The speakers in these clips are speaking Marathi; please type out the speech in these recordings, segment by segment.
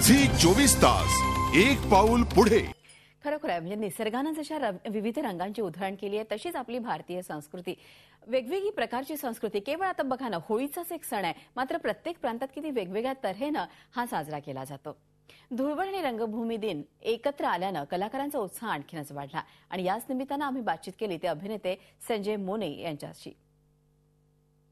झी 24 तास एक पाऊल पुढे. खरोखर आहे म्हणजे निसर्गाने जशा विविध रंगांची उधळण केली आहे तशीच आपली भारतीय संस्कृती वेगवेगळी प्रकारची संस्कृती. केवळ आता बघा ना, होळीचाच एक सण आहे, मात्र प्रत्येक प्रांतात किती वेगवेगळ्या तऱ्हेने हा साजरा केला जातो. धुळवड आणि रंगभूमी दिन एकत्र आल्यानं कलाकारांचा उत्साह आणखीनच वाढला आणि याच निमित्तानं आम्ही बातचीत केली ते अभिनेते संजय मोने यांच्याशी.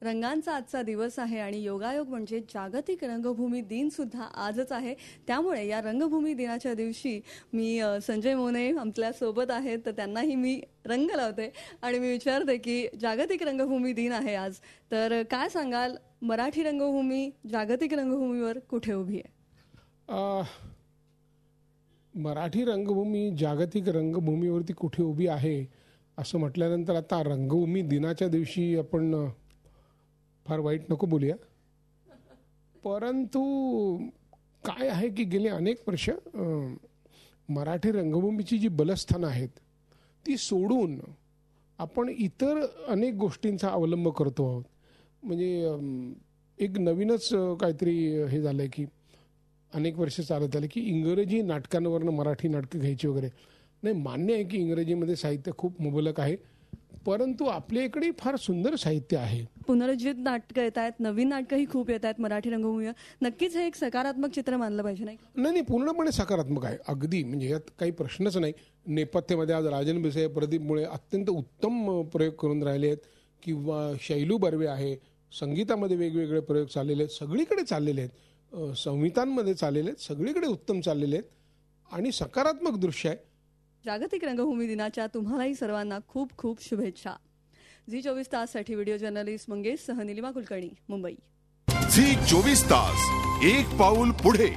रंगांचा आजचा दिवस आहे आणि योगायोग म्हणजे जागतिक रंगभूमी दिन सुद्धा आजच आहे. त्यामुळे या रंगभूमी दिनाच्या दिवशी मी संजय मोने आपल्या सोबत आहेत, तर त्यांनाही मी रंग लावते आणि मी विचारते की जागतिक रंगभूमी दिन आहे आज, तर काय सांगाल, मराठी रंगभूमी जागतिक रंगभूमीवर कुठे उभी आहे? मराठी रंगभूमी जागतिक रंगभूमीवरती कुठे उभी आहे असं म्हटल्यानंतर आता रंगभूमी दिनाच्या दिवशी आपण फार वाईट नको बोलूया, परंतु काय आहे की गेले अनेक वर्ष मराठी रंगभूमीची जी बलस्थानं आहेत ती सोडून आपण इतर अनेक गोष्टींचा अवलंब करतो आहोत. म्हणजे एक नवीनच काहीतरी हे झालंय की अनेक वर्ष चालत आले की इंग्रजी नाटकांवरनं मराठी नाटकं घ्यायची वगैरे. नाही, मान्य आहे की इंग्रजीमध्ये साहित्य खूप मुबलक आहे, परंतु आपल्या इकडे फार सुंदर साहित्य आहे. पुनरुज्जीवित नाटकं येत आहेत, नवीन नाटकंही खूप येत आहेत मराठी रंगभूमीवर. नक्कीच हे एक सकारात्मक चित्र मानलं पाहिजे, नाही? नाही, पूर्णपणे सकारात्मक आहे अगदी. म्हणजे यात काही प्रश्नच नाही. नेपथ्यामध्ये आज राजन बिसे, प्रदीप मुळे अत्यंत उत्तम प्रयोग करून राहिले आहेत, किंवा शैलू बर्वे आहे. संगीतामध्ये वेगवेगळे प्रयोग चाललेले आहेत, सगळीकडे चाललेले आहेत, संहितांमध्ये चाललेले आहेत, सगळीकडे उत्तम चाललेले आहेत आणि सकारात्मक दृश्य आहे. जागतिक रंगभूमी दिनाच्या तुम्हालाही सर्वांना खूप खूप शुभेच्छा. झी 24 ताससाठी व्हिडिओ जर्नलिस्ट मंगेश सह निलिमा कुलकर्णी, मुंबई. झी 24 तास एक पाऊल पुढे.